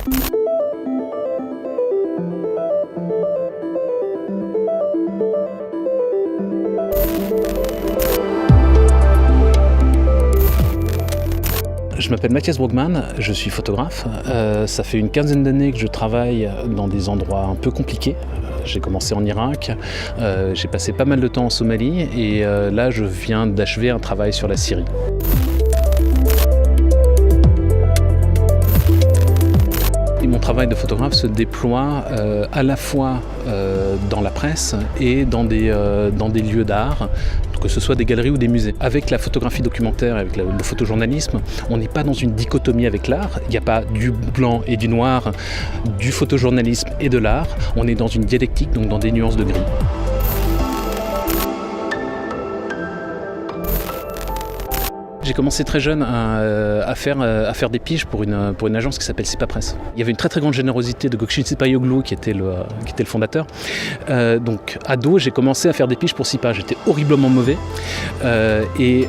Je m'appelle Mathias Brugman, je suis photographe. Ça fait une quinzaine d'années que je travaille dans des endroits un peu compliqués. J'ai commencé en Irak, j'ai passé pas mal de temps en Somalie et là je viens d'achever un travail sur la Syrie. Et mon travail de photographe se déploie à la fois dans la presse et dans des lieux d'art, que ce soit des galeries ou des musées. Avec la photographie documentaire, avec le photojournalisme, on n'est pas dans une dichotomie avec l'art. Il n'y a pas du blanc et du noir, du photojournalisme et de l'art. On est dans une dialectique, donc dans des nuances de gris. J'ai commencé très jeune à faire des piges pour une agence qui s'appelle Sipa Press. Il y avait une très très grande générosité de Gökçin Sipayoglu qui était le fondateur. Donc ado, j'ai commencé à faire des piges pour Sipa. J'étais horriblement mauvais et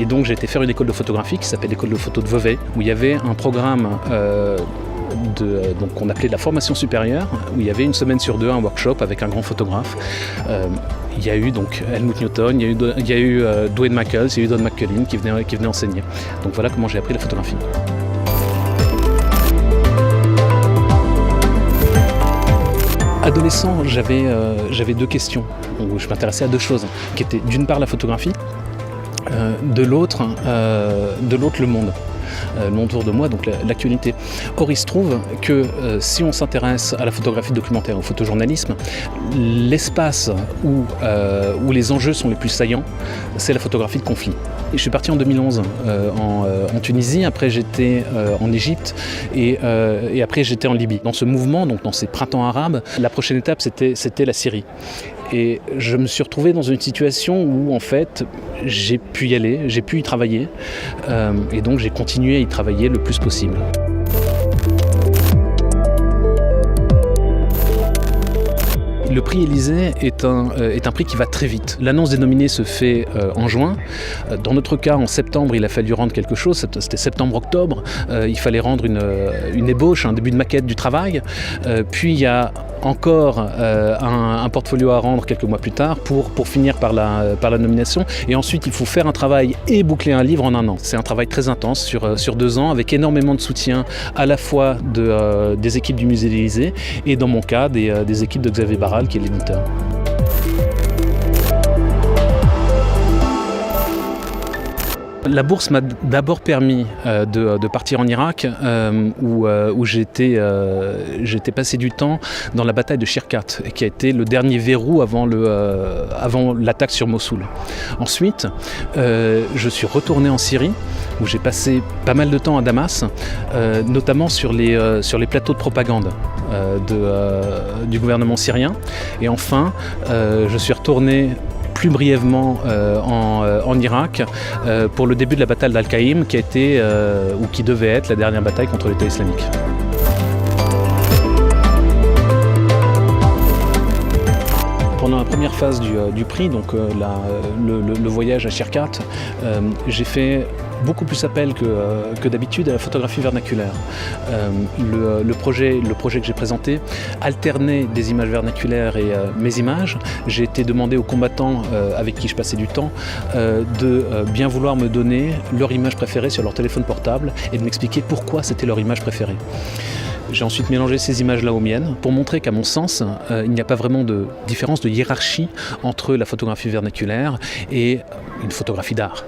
donc j'ai été faire une école de photographie qui s'appelle l'école de photo de Vevey, où il y avait un programme donc qu'on appelait de la formation supérieure, où il y avait une semaine sur deux un workshop avec un grand photographe. Il y a eu donc Helmut Newton, il y a eu Dwayne Michaels, il y a eu Don McCullin qui venait enseigner. Donc voilà comment j'ai appris la photographie. Adolescent, j'avais deux questions, où je m'intéressais à deux choses, qui étaient d'une part la photographie, de l'autre le monde autour de moi, donc l'actualité. Or, il se trouve que si on s'intéresse à la photographie documentaire, au photojournalisme, l'espace où les enjeux sont les plus saillants, c'est la photographie de conflit. Et je suis parti en 2011 en Tunisie, après j'étais en Égypte et après j'étais en Libye. Dans ce mouvement, donc dans ces printemps arabes, la prochaine étape c'était la Syrie. Et je me suis retrouvé dans une situation où en fait j'ai pu y aller, j'ai pu y travailler et donc j'ai continué à y travailler le plus possible. Le prix Élysée est un prix qui va très vite. L'annonce des nominés se fait en juin. Dans notre cas, en septembre, il a fallu rendre quelque chose. C'était septembre-octobre. Il fallait rendre une ébauche, un début de maquette du travail. Puis il y a encore un portfolio à rendre quelques mois plus tard pour finir par la nomination. Et ensuite, il faut faire un travail et boucler un livre en un an. C'est un travail très intense sur 2 ans, avec énormément de soutien à la fois des équipes du musée de l'Élysée et dans mon cas, des équipes de Xavier Barral, qui est l'éditeur. La bourse m'a d'abord permis de partir en Irak où j'étais passé du temps dans la bataille de Shirkat, qui a été le dernier verrou avant l'attaque sur Mossoul. Ensuite, je suis retourné en Syrie où j'ai passé pas mal de temps à Damas, notamment sur les plateaux de propagande du gouvernement syrien. Et enfin, je suis retourné plus brièvement en Irak pour le début de la bataille d'Al-Qaïm qui a été ou qui devait être la dernière bataille contre l'État islamique. Pendant la première phase du prix, donc le voyage à Shirkat, j'ai fait beaucoup plus appel que d'habitude à la photographie vernaculaire. Le projet que j'ai présenté alternait des images vernaculaires et mes images. J'ai été demandé aux combattants avec qui je passais du temps de bien vouloir me donner leur image préférée sur leur téléphone portable et de m'expliquer pourquoi c'était leur image préférée. J'ai ensuite mélangé ces images-là aux miennes pour montrer qu'à mon sens, il n'y a pas vraiment de différence de hiérarchie entre la photographie vernaculaire et une photographie d'art.